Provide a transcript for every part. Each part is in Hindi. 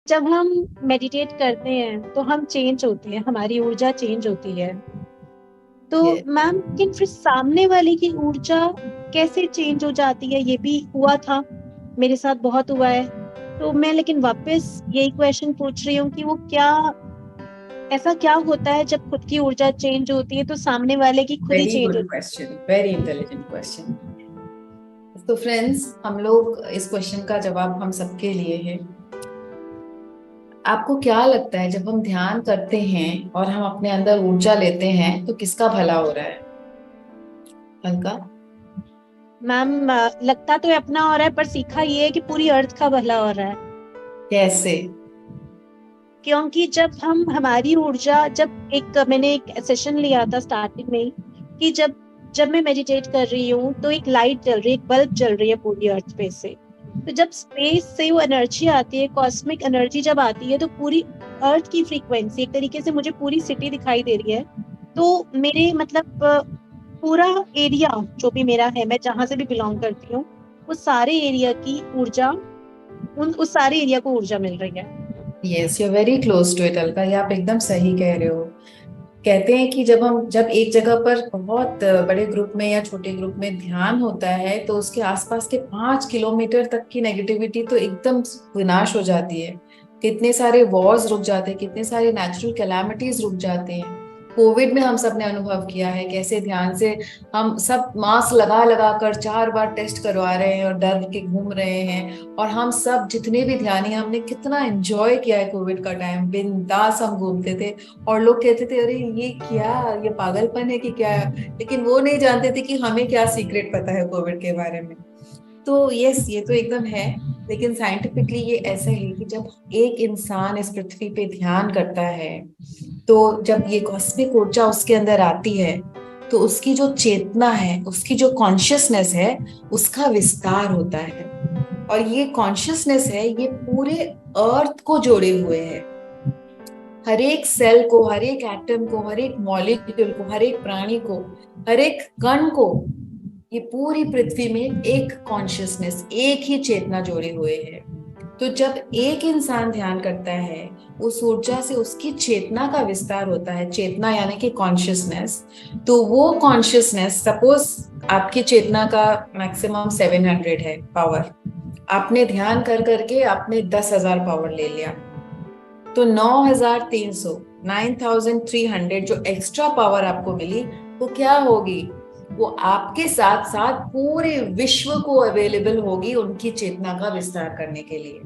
जब हम मेडिटेट करते हैं तो हम चेंज होते हैं, हमारी ऊर्जा चेंज होती है। तो ये मैम, लेकिन फिर सामने वाले की ऊर्जा कैसे चेंज हो जाती है? ये भी हुआ था, मेरे साथ बहुत हुआ है। तो मैं लेकिन वापस यही क्वेश्चन पूछ रही हूँ कि वो क्या, ऐसा क्या होता है जब खुद की ऊर्जा चेंज होती है तो सामने वाले की खुद ही वेरी चेंज गुड होती क्वेश्चन, वेरी इंटेलिजेंट क्वेश्चन। तो फ्रेंड्स, हम लोग इस क्वेश्चन का जवाब हम सबके लिए है। आपको क्या लगता है जब हम ध्यान करते हैं और हम अपने अंदर ऊर्जा लेते हैं तो किसका भला हो रहा है? हल्का। है? मैम, लगता तो अपना हो रहा है, पर सीखा ये है कि पूरी अर्थ का भला हो रहा है। कैसे? क्योंकि जब हम हमारी ऊर्जा, जब एक मैंने एक सेशन लिया था स्टार्टिंग में ही, कि जब जब मैं मेडिटेट कर रही हूँ तो एक लाइट जल रही है, एक बल्ब जल रही है पूरी अर्थ पे से। तो जब स्पेस से वो एनर्जी आती है, कॉस्मिक एनर्जी जब आती है, तो पूरी अर्थ की फ्रीक्वेंसी, एक तरीके से मुझे पूरी सिटी दिखाई दे रही है। तो मेरे मतलब पूरा एरिया जो भी मेरा है, मैं जहां से भी बिलोंग करती हूँ, वो सारे एरिया की ऊर्जा, उन उस सारे एरिया को ऊर्जा मिल रही है। Yes, you are very close to it Alka, ये आप एकदम सही कह रहे हो। कहते हैं कि जब एक जगह पर बहुत बड़े ग्रुप में या छोटे ग्रुप में ध्यान होता है तो उसके आसपास के 5 किलोमीटर तक की नेगेटिविटी तो एकदम विनाश हो जाती है। कितने सारे वॉर्स रुक जाते हैं, कितने सारे नेचुरल कैलामिटीज रुक जाते हैं। कोविड में हम सब ने अनुभव किया है कैसे ध्यान से हम सब मास्क लगा लगा कर 4 बार टेस्ट करवा रहे हैं और डर के घूम रहे हैं। और हम सब जितने भी ध्यानी हैं, हमने कितना एंजॉय किया है कोविड का टाइम, बिंदास हम घूमते थे। और लोग कहते थे अरे ये क्या, ये पागलपन है कि क्या। लेकिन वो नहीं जानते थे कि हमें क्या सीक्रेट पता है कोविड के बारे में। तो यस, ये तो एकदम है। लेकिन साइंटिफिकली ये ऐसा है कि जब एक इंसान इस पृथ्वी पे ध्यान करता है तो जब ये कॉस्मिक ऊर्जा उसके अंदर आती है तो उसकी जो चेतना है, उसकी जो कॉन्शियसनेस है, उसका विस्तार होता है। और ये कॉन्शियसनेस है, ये पूरे अर्थ को जोड़े हुए है। हर एक सेल को, हर एक एटम को, हर एक मॉलिक्यूल को, हर एक प्राणी को, हर एक कण को, ये पूरी पृथ्वी में एक कॉन्शियसनेस, एक ही चेतना जोड़े हुए है। तो जब एक इंसान ध्यान करता है, उस ऊर्जा से उसकी चेतना का विस्तार होता है। चेतना यानी कि कॉन्शियसनेस। तो वो कॉन्शियसनेस, सपोज आपकी चेतना का मैक्सिमम 700 है पावर, आपने ध्यान कर करके आपने 10,000 पावर ले लिया, तो 9,300, 9,300 जो एक्स्ट्रा पावर आपको मिली, वो क्या होगी? वो आपके साथ साथ पूरे विश्व को अवेलेबल होगी उनकी चेतना का विस्तार करने के लिए।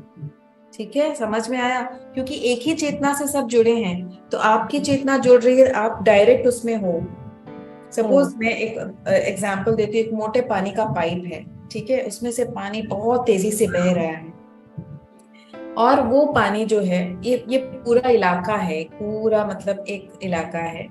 ठीक है, समझ में आया? क्योंकि एक ही चेतना से सब जुड़े हैं। तो आपकी चेतना जुड़ रही है, आप डायरेक्ट उसमें हो। हम्म। सपोज मैं एक एग्जांपल देती हूँ। एक मोटे पानी का पाइप है, ठीक है, उसमें से पानी बहुत तेजी से बह रहा है। और वो पानी जो है, ये पूरा इलाका है, पूरा मतलब एक इलाका है।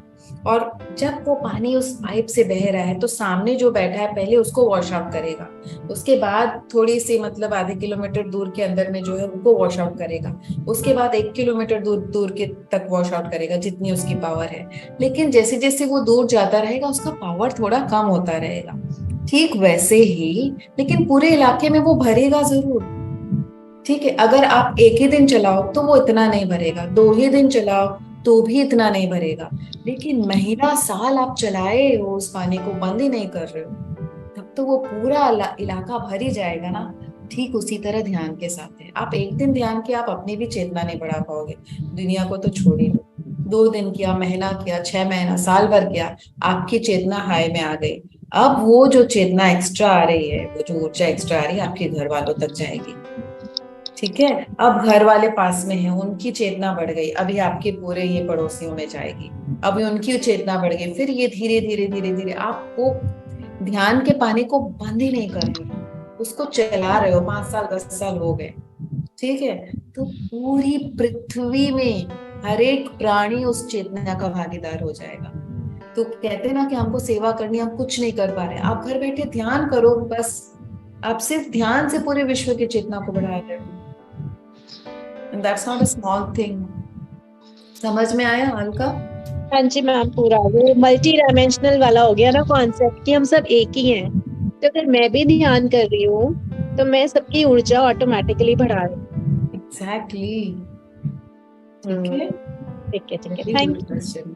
और जब वो पानी उस पाइप से बह रहा है तो सामने जो बैठा है पहले उसको वॉश आउट करेगा। उसके बाद थोड़ी सी मतलब आधे किलोमीटर दूर के अंदर में जो है उनको वॉश आउट करेगा। उसके बाद 1 किलोमीटर दूर दूर के तक वॉश आउट करेगा जितनी उसकी पावर है। लेकिन जैसे जैसे वो दूर जाता रहेगा उसका पावर थोड़ा कम होता रहेगा। ठीक वैसे ही, लेकिन पूरे इलाके में वो भरेगा जरूर। ठीक है, अगर आप एक ही दिन चलाओ तो वो इतना नहीं भरेगा, 2 ही दिन चलाओ तो भी इतना नहीं भरेगा। लेकिन महीना साल आप चलाए हो, उस पानी को बंद ही नहीं कर रहे हो, तब तो वो पूरा इलाका भर ही जाएगा ना। ठीक उसी तरह ध्यान के साथ है। आप एक दिन ध्यान किया, आप अपनी भी चेतना नहीं बढ़ा पाओगे। दुनिया को तो छोड़ ही दो। 2 दिन किया, महीना किया, 6 महीना, साल भर किया, आपकी चेतना हाई में आ गई। अब वो जो चेतना एक्स्ट्रा आ रही है, वो जो ऊर्जा एक्स्ट्रा आ रही है, आपके घर वालों तक जाएगी। ठीक है, अब घर वाले पास में हैं, उनकी चेतना बढ़ गई, अभी आपके पूरे ये पड़ोसियों में जाएगी। अभी उनकी चेतना बढ़ गई, फिर ये धीरे धीरे धीरे धीरे आपको ध्यान के पानी को बंद ही नहीं कर रहे हो, उसको चला रहे हो। 5 साल 10 साल हो गए, ठीक है। तो पूरी पृथ्वी में हर एक प्राणी उस चेतना का भागीदार हो जाएगा। तो कहते हैं ना कि हमको सेवा करनी, हम कुछ नहीं कर पा रहे, आप घर बैठे ध्यान करो बस। आप सिर्फ ध्यान से पूरे विश्व की चेतना को बढ़ा रहे हो। And that's not a small thing. समझ में आया हल्का? हाँ जी मैम, पूरा वो मल्टी डायमेंशनल वाला हो गया ना कॉन्सेप्ट, कि हम सब एक ही हैं। तो अगर मैं भी ध्यान कर रही हूँ तो मैं सबकी ऊर्जा ऑटोमेटिकली बढ़ा रही हूँ। एग्जैक्टली। ठीक है। ठीक है, ठीक है, Very थैंक good question.